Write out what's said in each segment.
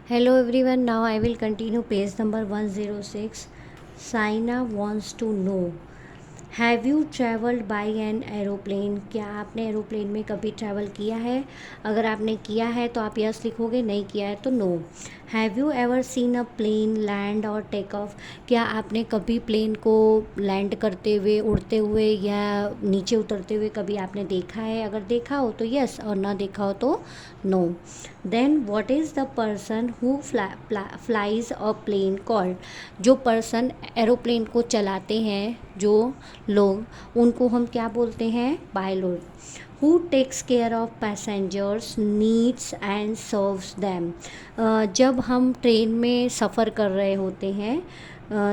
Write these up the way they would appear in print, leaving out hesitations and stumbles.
Hello everyone, now I will continue page number 106. Saina wants to know, have you travelled by an aeroplane? क्या आपने aeroplane में कभी travel किया है? अगर आपने किया है तो आप यस लिखोगे, नहीं किया है तो no. Have you ever seen a plane land और टेक ऑफ? क्या आपने कभी प्लेन को लैंड करते हुए, उड़ते हुए या नीचे उतरते हुए कभी आपने देखा है? अगर देखा हो तो यस और ना देखा हो तो no. Then what is the person who flies a plane called? जो पर्सन एरोप्लेन को चलाते हैं, जो लोग, उनको हम क्या बोलते हैं? Pilot. Who takes care of passengers needs and serves them? जब हम ट्रेन में सफ़र कर रहे होते हैं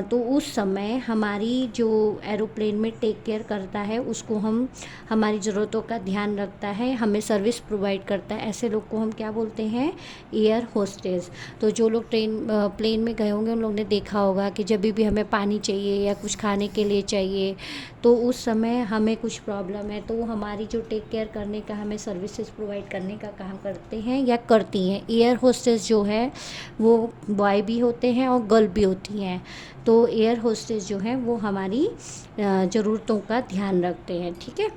तो उस समय हमारी जो एरोप्लेन में टेक केयर करता है उसको हम, हमारी ज़रूरतों का ध्यान रखता है, हमें सर्विस प्रोवाइड करता है, ऐसे लोग को हम क्या बोलते हैं? Air hostess. तो जो लोग प्लेन में गए होंगे उन लोगों ने देखा होगा कि जब भी हमें पानी चाहिए या कुछ खाने के लिए चाहिए तो उस समय हमें कुछ प्रॉब्लम है तो वो हमारी जो टेक केयर करने का, हमें सर्विसेज प्रोवाइड करने का काम करते हैं या करती हैं। एयर होस्टेस जो है वो बॉय भी होते हैं और गर्ल भी होती हैं। तो एयर होस्टेस जो है वो हमारी ज़रूरतों का ध्यान रखते हैं। ठीक है।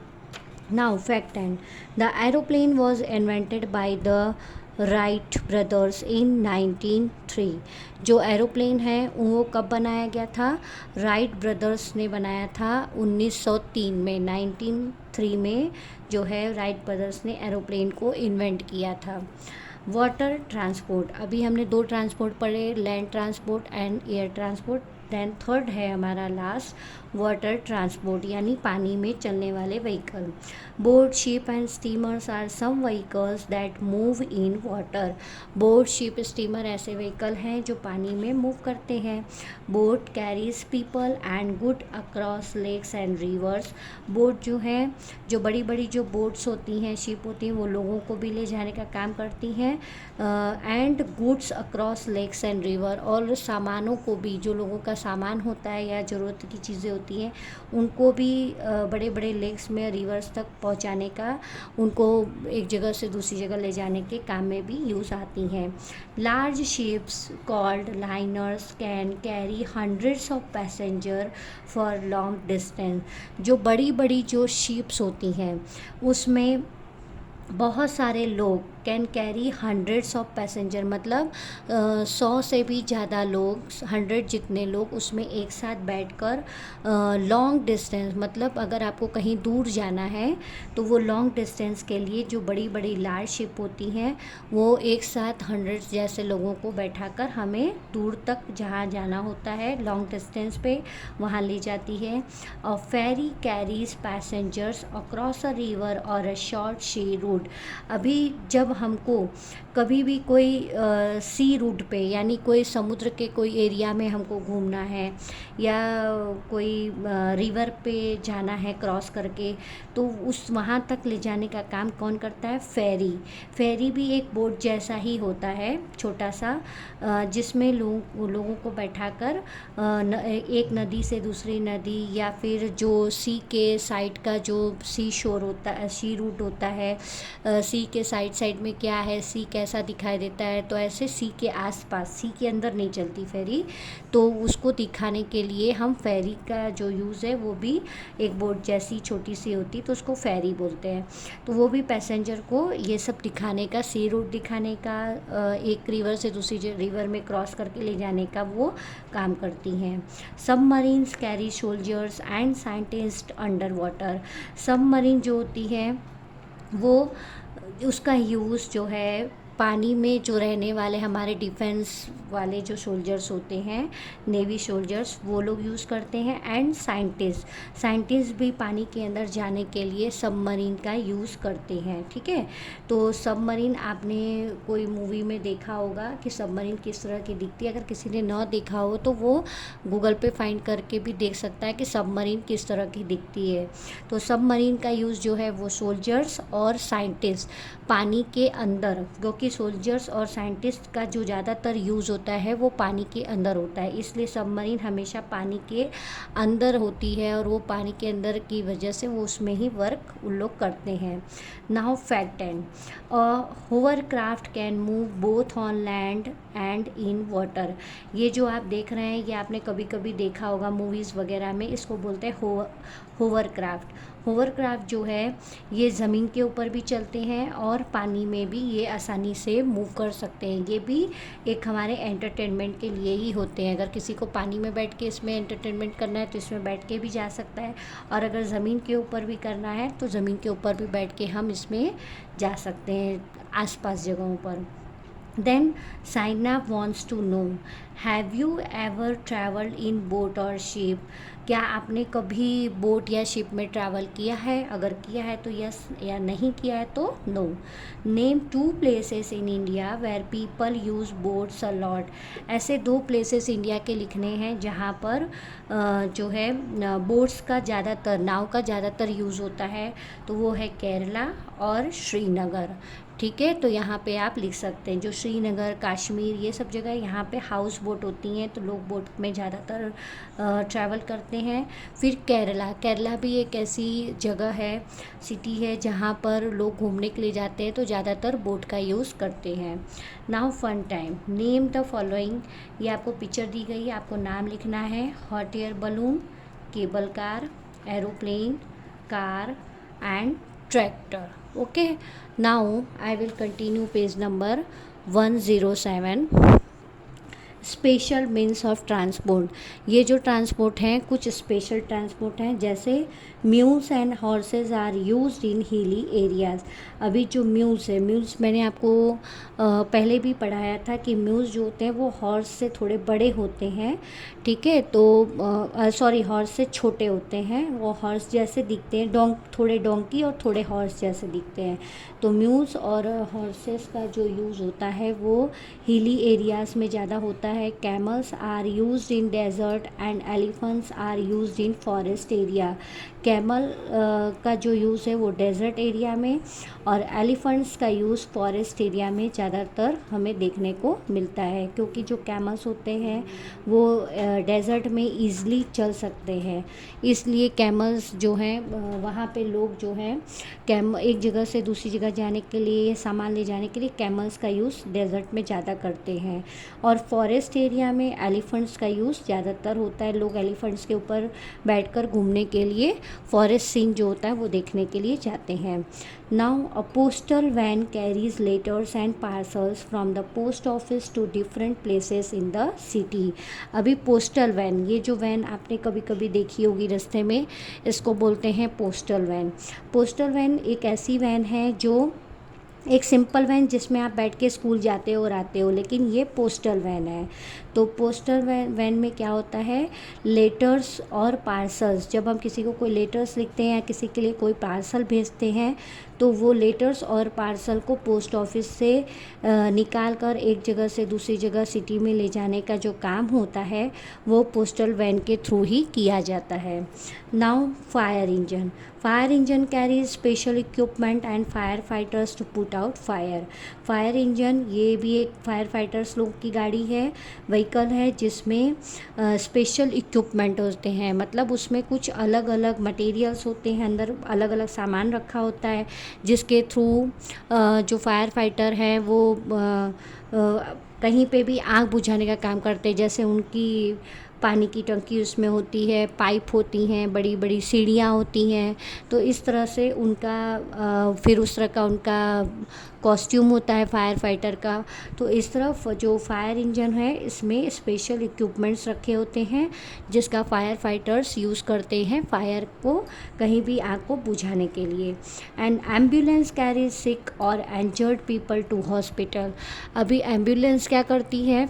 Now fact and the aeroplane was invented by the Wright brothers in 1903। जो एरोप्लेन है वो कब बनाया गया था? राइट ब्रदर्स ने बनाया था 1903 में, 1903 में जो है राइट ब्रदर्स ने एरोप्लेन को इन्वेंट किया था। वाटर ट्रांसपोर्ट, अभी हमने दो ट्रांसपोर्ट पढ़े, land transport and air transport. Then third है हमारा लास्ट, वाटर ट्रांसपोर्ट यानी पानी में चलने वाले vehicle. Boat, ship and steamers are some vehicles that move in water. Boat, ship, steamer ऐसे व्हीकल हैं जो पानी में मूव करते हैं। Boat carries people and good across lakes and rivers. Boat जो है, जो बड़ी बड़ी जो बोट्स होती हैं, शिप होती हैं, वो लोगों को भी ले जाने का काम करती हैं। And goods across lakes and river, और सामानों को भी, जो लोगों का सामान होता है या ज़रूरत की चीज़ें होती हैं उनको भी बड़े बड़े लेक्स में, रिवर्स तक पहुंचाने का, उनको एक जगह से दूसरी जगह ले जाने के काम में भी यूज़ आती हैं। Large ships called liners can carry hundreds of passenger for long distance. जो बड़ी बड़ी जो शिप्स होती हैं उसमें बहुत सारे लोग, can carry hundreds of passenger, मतलब 100 से भी ज़्यादा लोग, 100 जितने लोग उसमें एक साथ बैठकर लॉन्ग डिस्टेंस, मतलब अगर आपको कहीं दूर जाना है तो वो लॉन्ग डिस्टेंस के लिए जो बड़ी बड़ी लार्ज शिप होती हैं वो एक साथ 100 जैसे लोगों को बैठाकर हमें दूर तक जहाँ जाना होता है लॉन्ग डिस्टेंस पे वहाँ ले जाती है। और ferry carries passengers across a river और अ शॉर्ट सी रूट। अभी जब हमको कभी भी कोई सी रूट पे, यानी कोई समुद्र के कोई एरिया में हमको घूमना है या कोई रिवर पे जाना है क्रॉस करके, तो उस वहाँ तक ले जाने का काम कौन करता है? फेरी। फेरी भी एक बोट जैसा ही होता है, छोटा सा, जिसमें लोगों को बैठाकर एक नदी से दूसरी नदी, या फिर जो सी के साइड का जो सी शोर होता है, सी रूट होता है, सी के साइड साइड में क्या है, सी कैसा दिखाई देता है, तो ऐसे सी के आसपास, सी के अंदर नहीं चलती फेरी, तो उसको दिखाने के लिए हम फेरी का जो यूज़ है वो भी एक बोट जैसी छोटी सी होती, तो उसको फेरी बोलते हैं। तो वो भी पैसेंजर को ये सब दिखाने का, सी रूट दिखाने का, एक रिवर से दूसरी रिवर में क्रॉस करके ले जाने का वो काम करती हैं। Submarines carry soldiers and scientist under water. Submarine जो होती है वो, उसका यूज़ जो है पानी में जो रहने वाले हमारे डिफेंस वाले जो सोल्जर्स होते हैं, नेवी सोल्जर्स, वो लोग यूज़ करते हैं। एंड साइंटिस्ट भी पानी के अंदर जाने के लिए सबमरीन का यूज़ करते हैं। ठीक है। तो सबमरीन आपने कोई मूवी में देखा होगा कि सबमरीन किस तरह की दिखती है। अगर किसी ने ना देखा हो तो वो गूगल पे फाइंड करके भी देख सकता है कि सबमरीन किस तरह की दिखती है। तो सबमरीन का यूज़ जो है वो सोल्जर्स और साइंटिस्ट पानी के अंदर, क्योंकि क्योंकि सोल्जर्स और साइंटिस्ट का जो ज़्यादातर यूज़ होता है वो पानी के अंदर होता है, इसलिए सबमरीन हमेशा पानी के अंदर होती है और वो पानी के अंदर की वजह से वो उसमें ही वर्क उन लोग करते हैं। Now fact 10, hovercraft can move both on land and in water. ये जो आप देख रहे हैं ये आपने कभी कभी देखा होगा मूवीज़ वगैरह में, इसको बोलते हैं होवरक्राफ्ट। होवरक्राफ्ट जो है ये ज़मीन के ऊपर भी चलते हैं और पानी में भी ये आसानी से मूव कर सकते हैं। ये भी एक हमारे एंटरटेनमेंट के लिए ही होते हैं। अगर किसी को पानी में बैठ के इसमें एंटरटेनमेंट करना है तो इसमें बैठ के भी जा सकता है, और अगर ज़मीन के ऊपर भी करना है तो ज़मीन के ऊपर भी बैठ के हम इसमें जा सकते हैं आसपास जगहों पर। Then Saina wants to know, have you ever traveled in boat or ship? क्या आपने कभी बोट या शिप में ट्रैवल किया है? अगर किया है तो यस, या नहीं किया है तो no. Name 2 places in India where people use boats a lot. ऐसे 2 प्लेसेस इंडिया के लिखने हैं जहाँ पर जो है बोट्स का ज़्यादातर, नाव का ज़्यादातर यूज़ होता है, तो वो है केरला और श्रीनगर। ठीक है, तो यहाँ पे आप लिख सकते हैं जो श्रीनगर, कश्मीर, ये सब जगह यहाँ पे हाउस बोट होती हैं, तो लोग बोट में ज़्यादातर ट्रैवल करते हैं। फिर केरला, केरला भी एक ऐसी जगह है, सिटी है, जहाँ पर लोग घूमने के लिए जाते हैं, तो ज़्यादातर बोट का यूज़ करते हैं। Now fun time, name the following. ये आपको पिक्चर दी गई है, आपको नाम लिखना है। Hot air balloon, cable car, aeroplane, car and tractor. Okay, now I will continue page number 107। Special means of transport. ये जो ट्रांसपोर्ट हैं कुछ स्पेशल ट्रांसपोर्ट हैं, जैसे mules and horses are used in hilly areas. अभी जो mules है, mules मैंने आपको पहले भी पढ़ाया था कि म्यूल्स जो होते हैं वो हॉर्स से थोड़े बड़े होते हैं। ठीक है, तो सॉरी, हॉर्स से छोटे होते हैं, वो हॉर्स जैसे दिखते हैं, थोड़े डोंकी और थोड़े हॉर्स जैसे दिखते हैं। तो म्यूल्स और हॉर्सेस का जो यूज़ होता है वो हिली एरियाज़ में ज़्यादा होता है। Camels are used in desert and elephants are used in forest area. Camel का जो यूज़ है वो डेजर्ट एरिया में, और एलिफेंट्स का यूज़ फॉरेस्ट एरिया में ज़्यादातर हमें देखने को मिलता है, क्योंकि जो कैमल्स होते हैं वो डेजर्ट में ईज़िली चल सकते हैं, इसलिए कैमल्स जो हैं वहाँ पे लोग जो हैं एक जगह से दूसरी जगह जाने के लिए, सामान ले जाने के लिए कैमल्स का यूज़ डेजर्ट में ज़्यादा करते हैं। और फॉरेस्ट एरिया में एलिफेंट्स का यूज़ ज़्यादातर होता है, लोग एलिफेंट्स के ऊपर बैठकर घूमने के लिए, फॉरेस्ट सीन जो होता है वो देखने के लिए जाते हैं। Now a postal van carries letters and parcels from the post office to different places in the city. अभी पोस्टल वैन, ये जो वैन आपने कभी कभी देखी होगी रास्ते में, इसको बोलते हैं पोस्टल वैन। पोस्टल वैन एक ऐसी वैन है जो एक सिंपल वैन जिसमें आप बैठ के स्कूल जाते हो और आते हो, लेकिन ये पोस्टल वैन है। तो पोस्टल वैन में क्या होता है, लेटर्स और पार्सल्स, जब हम किसी को कोई लेटर्स लिखते हैं या किसी के लिए कोई पार्सल भेजते हैं, तो वो लेटर्स और पार्सल को पोस्ट ऑफिस से निकाल कर एक जगह से दूसरी जगह सिटी में ले जाने का जो काम होता है वो पोस्टल वैन के थ्रू ही किया जाता है। Now fire engine, fire engine carries special equipment and fire fighters to put out fire. Fire engine ये भी एक फायर फाइटर्स लोग की गाड़ी है, व्हीकल है, जिसमें स्पेशल इक्विपमेंट होते हैं, मतलब उसमें कुछ अलग अलग मटेरियल्स होते हैं, अंदर अलग अलग सामान रखा होता है, जिसके थ्रू जो फायर फाइटर है वो कहीं पे भी आग बुझाने का काम करते हैं। जैसे उनकी पानी की टंकी उसमें होती है, पाइप होती हैं, बड़ी बड़ी सीढ़ियाँ होती हैं, तो इस तरह से उनका फिर उस तरह का उनका कॉस्ट्यूम होता है फायर फाइटर का। तो इस तरफ जो फायर इंजन है इसमें स्पेशल इक्विपमेंट्स रखे होते हैं जिसका फायर फाइटर्स यूज़ करते हैं फायर को, कहीं भी आग को बुझाने के लिए। एंड एम्बुलेंस कैरी सिक और इंजर्ड पीपल टू हॉस्पिटल। अभी एम्बुलेंस क्या करती है,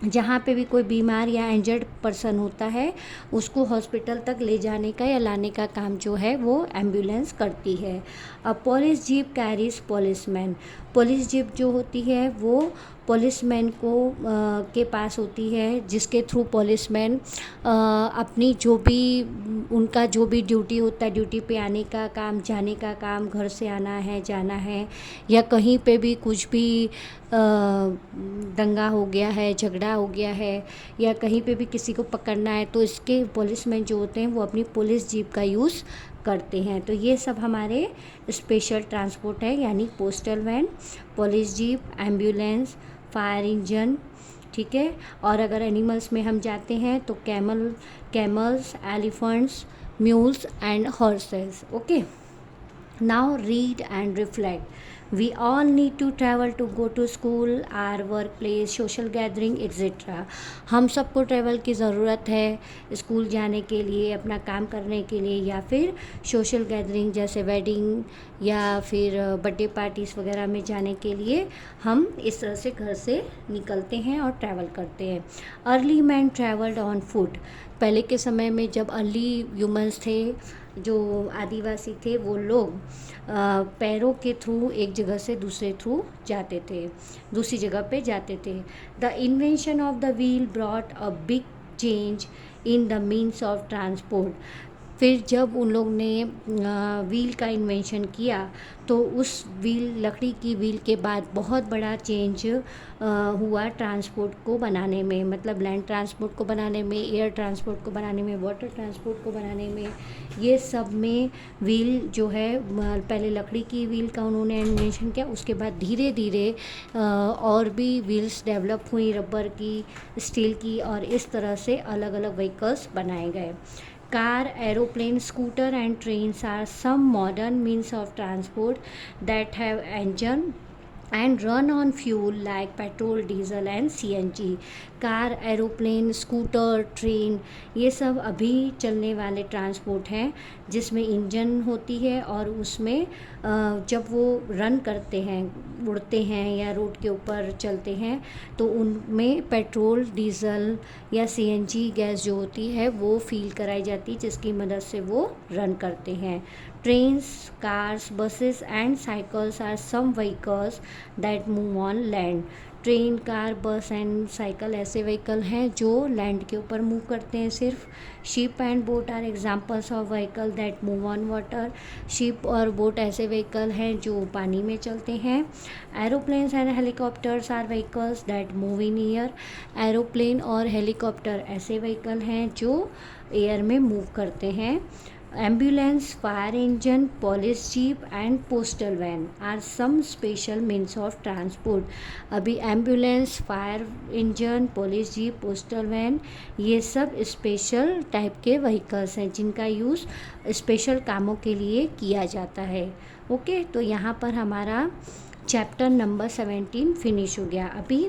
जहाँ पे भी कोई बीमार या इंजर्ड पर्सन होता है उसको हॉस्पिटल तक ले जाने का या लाने का काम जो है वो एम्बुलेंस करती है। अब police jeep carries policeman, police jeep जो होती है वो पुलिसमैन को के पास होती है, जिसके थ्रू पुलिसमैन अपनी जो भी उनका जो भी ड्यूटी होता है, ड्यूटी पे आने का काम, जाने का काम, घर से आना है जाना है, या कहीं पे भी कुछ भी दंगा हो गया है, झगड़ा हो गया है, या कहीं पे भी किसी को पकड़ना है, तो इसके पुलिसमैन जो होते हैं वो अपनी पुलिस जीप का यूज़ करते हैं। तो ये सब हमारे स्पेशल ट्रांसपोर्ट है, यानी postal van, police jeep, ambulance, fire engine, ठीक है। और अगर एनिमल्स में हम जाते हैं तो camels, elephants, mules and horses. Okay, now read and reflect. We all need to travel to go to school, our workplace, social gathering, etc. हम सबको ट्रैवल की ज़रूरत है स्कूल जाने के लिए, अपना काम करने के लिए, या फिर सोशल गैदरिंग जैसे वेडिंग या फिर बर्थडे पार्टीज़ वगैरह में जाने के लिए हम इस तरह से घर से निकलते हैं और ट्रैवल करते हैं। Early man travelled on foot, पहले के समय में जब अर्ली ह्यूमंस थे, जो आदिवासी थे, वो लोग पैरों के थ्रू एक जगह से दूसरे थ्रू जाते थे, दूसरी जगह पे जाते थे। The invention of the wheel brought a big change in the means of transport, फिर जब उन लोग ने व्हील का इन्वेंशन किया तो उस व्हील, लकड़ी की व्हील के बाद बहुत बड़ा चेंज हुआ ट्रांसपोर्ट को बनाने में, मतलब लैंड ट्रांसपोर्ट को बनाने में, एयर ट्रांसपोर्ट को बनाने में, वाटर ट्रांसपोर्ट को बनाने में। ये सब में व्हील जो है, पहले लकड़ी की व्हील का उन्होंने इन्वेंशन किया, उसके बाद धीरे धीरे और भी व्हील्स डेवलप हुई, रबर की, स्टील की, और इस तरह से अलग अलग व्हीकल्स बनाए गए। Car, aeroplane, scooter and trains are some modern means of transport that have engine and run on fuel like petrol, diesel and CNG. Car, aeroplane, scooter, train, ये सब अभी चलने वाले ट्रांसपोर्ट हैं जिसमें इंजन होती है, और उसमें जब वो रन करते हैं, उड़ते हैं या रोड के ऊपर चलते हैं, तो उनमें पेट्रोल, डीजल या CNG गैस जो होती है वो फील कराई जाती है, जिसकी मदद से वो रन करते हैं। Trains, cars, buses and cycles are some vehicles that move on land. Train, car, bus and cycle ऐसे व्हीकल हैं जो लैंड के ऊपर मूव करते हैं सिर्फ। Ship and boat are examples of vehicle that move on water, ship और boat ऐसे व्हीकल हैं जो पानी में चलते हैं। Aeroplanes and helicopters are vehicles that move in air, aeroplane और हेलीकॉप्टर ऐसे व्हीकल हैं जो एयर में मूव करते हैं। Ambulance, fire engine, police jeep and postal van are some special means of transport. अभी ambulance, fire engine, police jeep, postal van, ये सब स्पेशल टाइप के व्हीकल्स हैं जिनका यूज़ स्पेशल कामों के लिए किया जाता है। ओके, तो यहाँ पर हमारा चैप्टर नंबर 17 फिनिश हो गया। अभी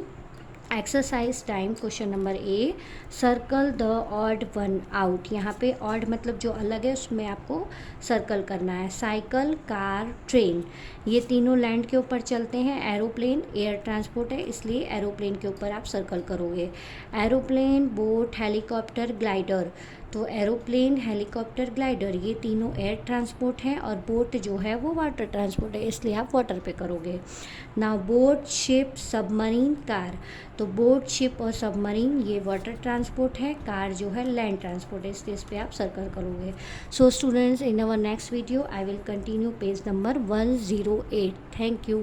exercise time, question number A, circle the odd one out. यहाँ पे ऑड मतलब जो अलग है उसमें आपको सर्कल करना है। साइकिल, कार, ट्रेन, ये तीनों लैंड के ऊपर चलते हैं। एरोप्लेन एयर ट्रांसपोर्ट है, इसलिए एरोप्लेन के ऊपर आप सर्कल करोगे। एरोप्लेन, बोट, हेलीकॉप्टर, ग्लाइडर, तो एरोप्लेन, हेलीकॉप्टर, ग्लाइडर ये तीनों एयर ट्रांसपोर्ट हैं, और बोट जो है वो वाटर ट्रांसपोर्ट है, इसलिए आप वाटर पे करोगे ना। बोट, शिप, सबमरीन, कार, तो बोट, शिप और सबमरीन ये वाटर ट्रांसपोर्ट है, कार जो है लैंड ट्रांसपोर्ट है, इसलिए इस पर आप सर्कल करोगे। So students, in our next video I will continue page number 108। Thank you.